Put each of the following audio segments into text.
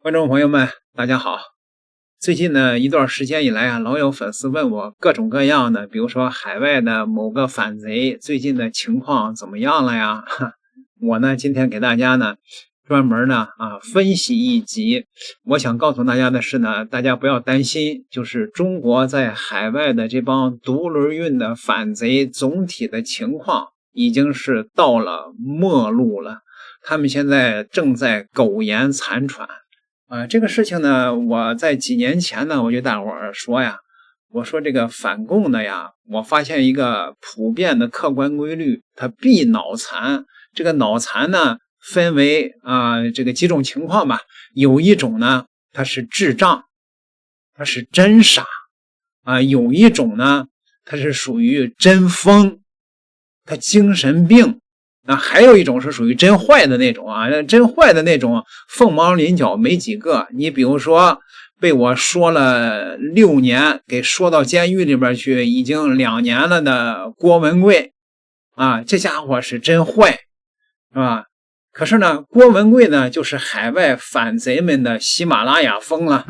观众朋友们，大家好。最近呢一段时间以来啊，老有粉丝问我各种各样的，比如说海外的某个反贼最近的情况怎么样了呀？我呢今天给大家呢专门呢分析一集。我想告诉大家的是呢，大家不要担心，就是中国在海外的这帮独轮运的反贼总体的情况已经是到了末路了，他们现在正在苟延残喘。这个事情呢，我在几年前呢，我就大伙儿说呀，我说这个反共的呀，我发现一个普遍的客观规律，它必脑残。这个脑残呢，分为这个几种情况吧。有一种呢，它是智障，它是真傻有一种呢，它是属于真疯，它精神病。还有一种是属于真坏的那种真坏的那种凤毛麟角没几个。你比如说被我说了6年给说到监狱里边去已经2年了的郭文贵这家伙是真坏，是吧？可是呢，郭文贵呢就是海外反贼们的喜马拉雅风了。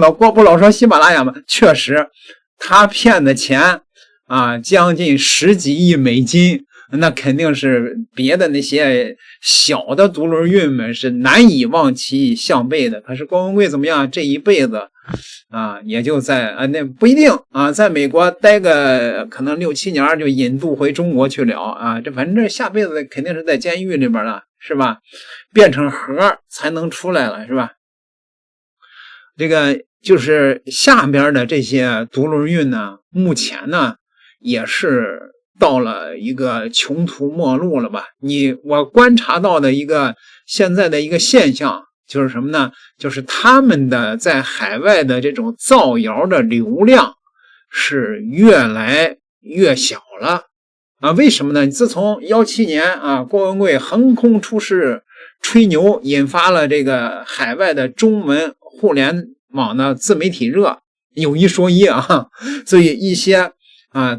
老郭不老说喜马拉雅吗？确实他骗的钱将近10几亿美金，那肯定是别的那些小的独轮运们是难以望其项背的。可是郭文贵怎么样？这一辈子也就在那不一定在美国待个可能6、7年就引渡回中国去了这反正这下辈子肯定是在监狱里边了，是吧？变成盒才能出来了，是吧？这个就是下边的这些独轮运呢，目前呢也是到了一个穷途末路了吧。我观察到的现在的一个现象就是什么呢？就是他们的在海外的这种造谣的流量是越来越小了为什么呢？自从17年郭文贵横空出世吹牛，引发了这个海外的中文互联网的自媒体热，有一说一所以一些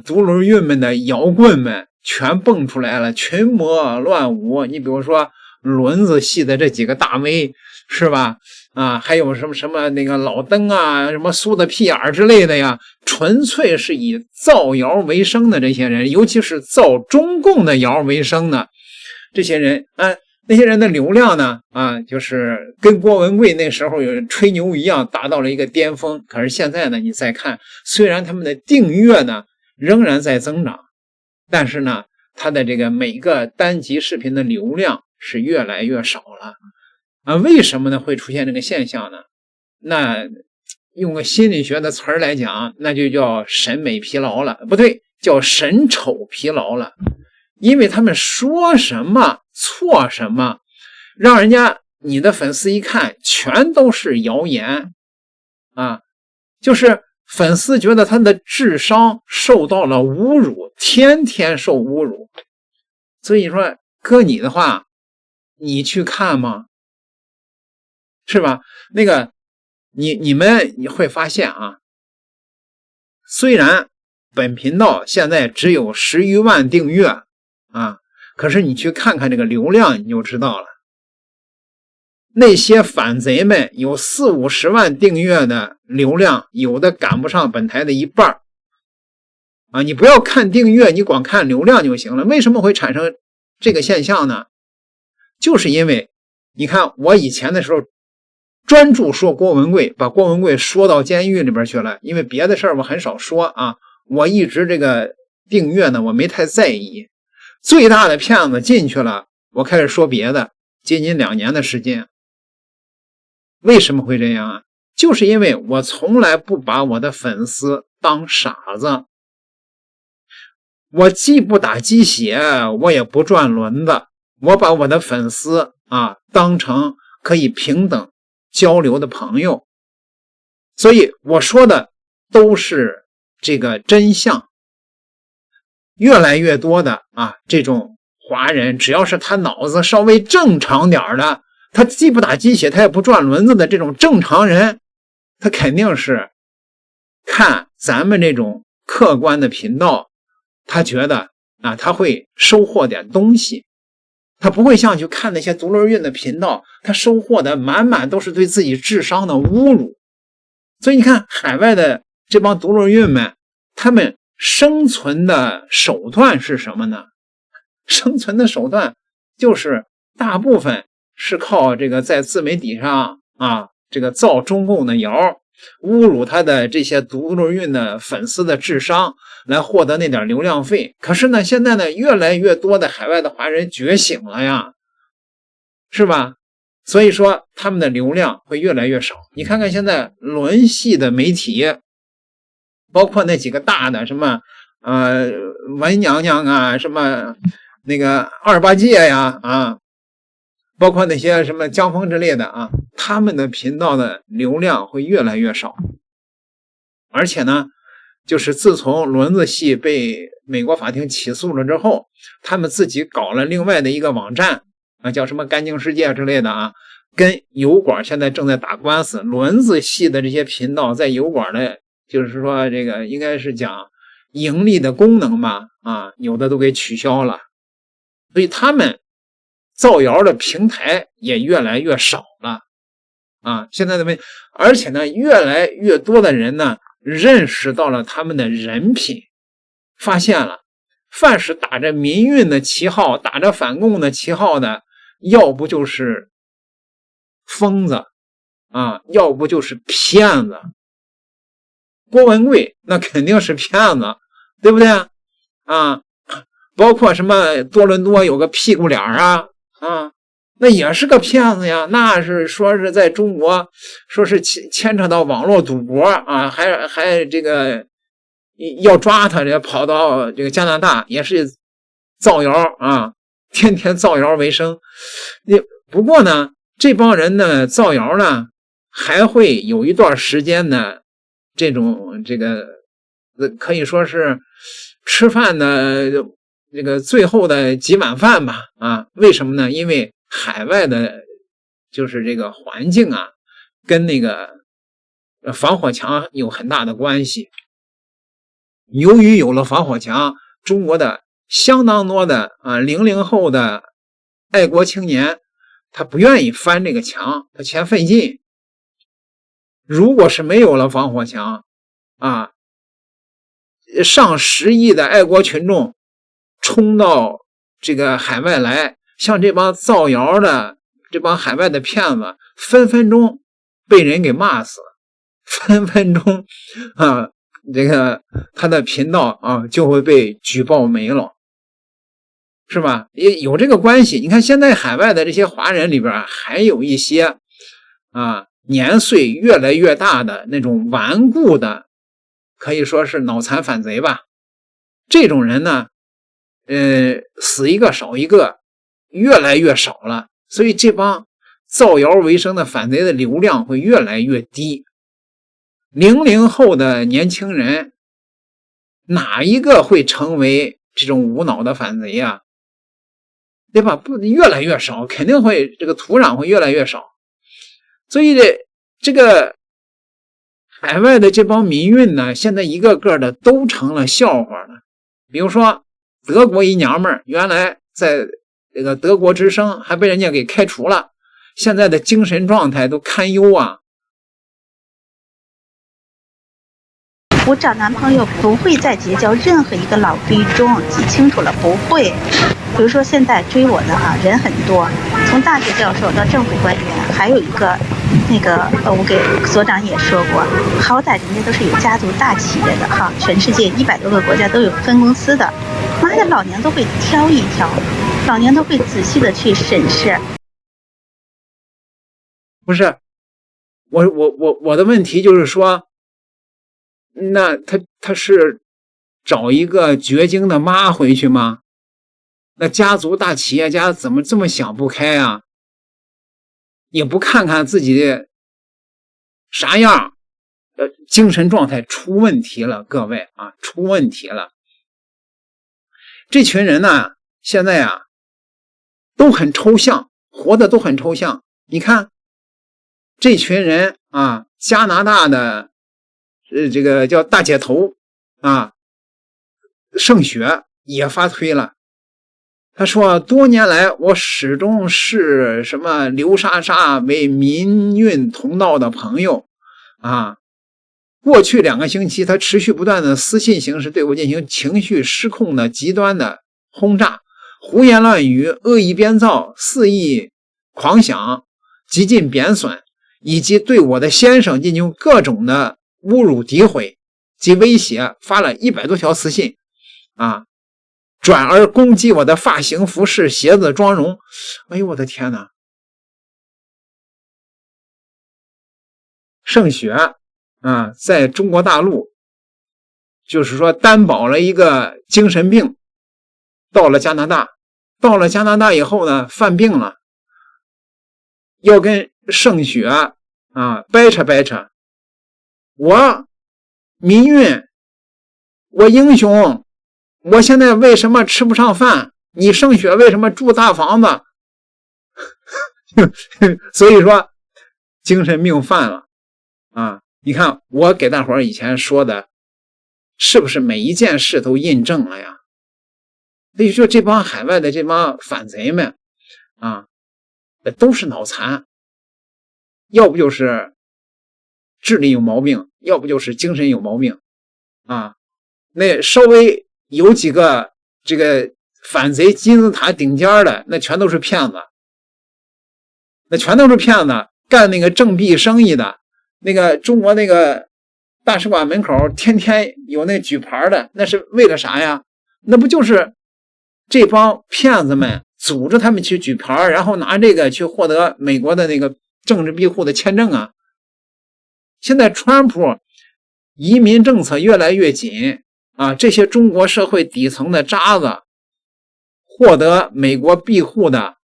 独轮运们的摇棍们全蹦出来了，群魔乱舞。你比如说轮子系的这几个大 V 是吧？还有什么那个老登什么苏的屁眼之类的呀，纯粹是以造谣为生的这些人，尤其是造中共的谣为生的这些人那些人的流量呢就是跟郭文贵那时候有吹牛一样达到了一个巅峰。可是现在呢，你再看，虽然他们的订阅呢仍然在增长，但是呢他的这个每个单集视频的流量是越来越少了为什么呢会出现这个现象呢？那用个心理学的词儿来讲，那就叫审美疲劳了，不对，叫审丑疲劳了。因为他们说什么错什么，让人家你的粉丝一看全都是谣言就是粉丝觉得他的智商受到了侮辱，天天受侮辱。所以说搁你的话，你去看吗？是吧？那个你会发现虽然本频道现在只有10余万订阅可是你去看看这个流量，你就知道了。那些反贼们有40、50万订阅的流量，有的赶不上本台的一半你不要看订阅，你光看流量就行了。为什么会产生这个现象呢？就是因为你看我以前的时候专注说郭文贵，把郭文贵说到监狱里边去了，因为别的事儿我很少说我一直这个订阅呢我没太在意。最大的骗子进去了，我开始说别的，接近2年的时间。为什么会这样就是因为我从来不把我的粉丝当傻子，我既不打鸡血，我也不转轮子，我把我的粉丝当成可以平等交流的朋友，所以我说的都是这个真相。越来越多的这种华人，只要是他脑子稍微正常点的，他既不打鸡血他也不转轮子的这种正常人，他肯定是看咱们这种客观的频道，他觉得他会收获点东西。他不会像去看那些独轮运的频道，他收获的满满都是对自己智商的侮辱。所以你看海外的这帮独轮运们，他们生存的手段是什么呢？生存的手段就是大部分是靠这个在自媒体上这个造中共的谣，侮辱他的这些独轮运的粉丝的智商，来获得那点流量费。可是呢，现在呢，越来越多的海外的华人觉醒了呀，是吧？所以说他们的流量会越来越少。你看看现在轮系的媒体，包括那几个大的什么文娘娘啊，什么那个二八戒呀包括那些什么江峰之类的他们的频道的流量会越来越少。而且呢，就是自从轮子系被美国法庭起诉了之后，他们自己搞了另外的一个网站叫什么干净世界之类的跟油管现在正在打官司。轮子系的这些频道在油管的，就是说这个应该是讲盈利的功能吧有的都给取消了。所以他们造谣的平台也越来越少了现在的问题，而且呢，越来越多的人呢认识到了他们的人品，发现了凡是打着民运的旗号，打着反共的旗号的，要不就是疯子要不就是骗子。郭文贵那肯定是骗子，对不对包括什么多伦多有个屁股脸那也是个骗子呀，那是说是在中国说是牵扯到网络赌博还这个要抓他，跑到这个加拿大也是造谣天天造谣为生。不过呢，这帮人呢造谣呢还会有一段时间呢，这种这个可以说是吃饭的这个最后的几碗饭吧为什么呢？因为海外的就是这个环境跟那个防火墙有很大的关系。由于有了防火墙，中国的相当多的00后的爱国青年，他不愿意翻这个墙，他嫌费劲。如果是没有了防火墙上10亿的爱国群众冲到这个海外来，像这帮造谣的这帮海外的骗子，分分钟被人给骂死，分分钟这个他的频道就会被举报没了，是吧？也有这个关系。你看现在海外的这些华人里边还有一些年岁越来越大的那种顽固的，可以说是脑残反贼吧。这种人呢死一个少一个，越来越少了。所以这帮造谣为生的反贼的流量会越来越低。00后的年轻人哪一个会成为这种无脑的反贼对吧？不，越来越少，肯定会这个土壤会越来越少。所以这个海外的这帮民运呢，现在一个个的都成了笑话了。比如说德国一娘们儿，原来在这个德国之声还被人家给开除了，现在的精神状态都堪忧我找男朋友不会再结交任何一个老逼中，记清楚了，不会。比如说现在追我的人很多，从大学教授到政府官员，还有一个那个我给所长也说过，好歹人家都是有家族大企业的全世界100多个国家都有分公司的，妈的，老娘都会挑一挑，老娘都会仔细的去审视。不是，我的问题就是说，那他是找一个绝经的妈回去吗？那家族大企业家怎么这么想不开也不看看自己啥样精神状态出问题了，各位出问题了。这群人呢现在都很抽象，活得都很抽象。你看这群人加拿大的这个叫大姐头盛雪也发推了，他说多年来我始终视什么刘莎莎为民运同道的朋友啊。过去2个星期他持续不断的私信形式对我进行情绪失控的极端的轰炸，胡言乱语，恶意编造，肆意狂想，极尽贬损，以及对我的先生进行各种的侮辱诋毁及威胁，发了100多条私信啊，转而攻击我的发型、服饰、鞋子、妆容。哎呦我的天哪！盛雪啊，在中国大陆就是说担保了一个精神病，到了加拿大以后呢，犯病了，要跟盛雪啊掰扯掰扯。我民运，我英雄，我现在为什么吃不上饭？你盛雪为什么住大房子？所以说精神病犯了啊！你看我给大伙儿以前说的，是不是每一件事都印证了呀？所以说这帮海外的这帮反贼们啊，都是脑残，要不就是智力有毛病，要不就是精神有毛病啊。那稍微有几个这个反贼金字塔顶尖的，那全都是骗子，干那个政币生意的，那个中国那个大使馆门口天天有那举牌的，那是为了啥呀？那不就是这帮骗子们组织他们去举牌，然后拿这个去获得美国的那个政治庇护的签证啊。现在川普移民政策越来越紧啊，这些中国社会底层的渣子获得美国庇护的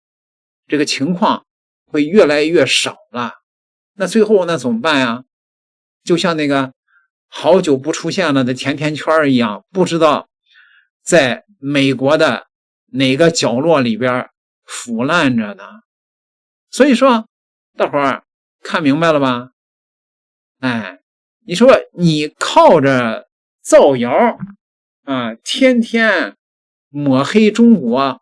这个情况会越来越少了。那最后那怎么办呀？就像那个好久不出现了的甜甜圈一样，不知道在美国的哪个角落里边腐烂着呢。所以说大伙儿看明白了吧？哎，你说你靠着造谣啊，天天抹黑中国，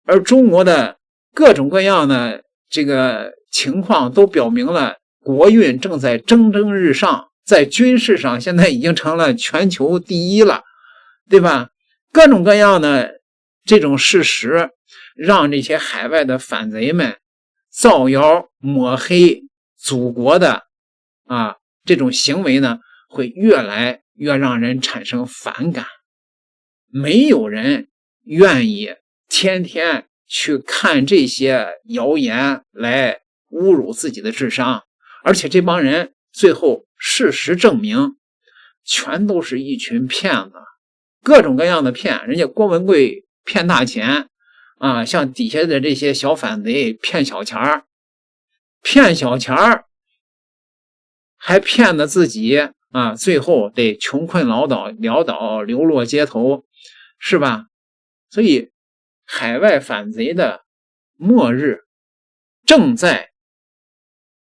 而中国的各种各样的这个情况都表明了国运正在蒸蒸日上，在军事上现在已经成了全球第一了，对吧？各种各样的这种事实让这些海外的反贼们造谣抹黑祖国的这种行为呢，会越来越让人产生反感。没有人愿意天天去看这些谣言来侮辱自己的智商，而且这帮人最后事实证明全都是一群骗子，各种各样的骗。人家郭文贵骗大钱啊，像底下的这些小反贼骗小钱儿，还骗的自己啊，最后得穷困潦倒流落街头，是吧？所以海外反贼的末日正在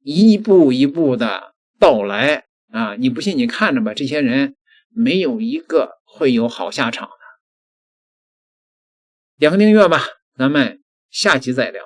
一步一步的到来啊！你不信你看着吧，这些人没有一个会有好下场的。点个订阅吧，咱们下期再聊。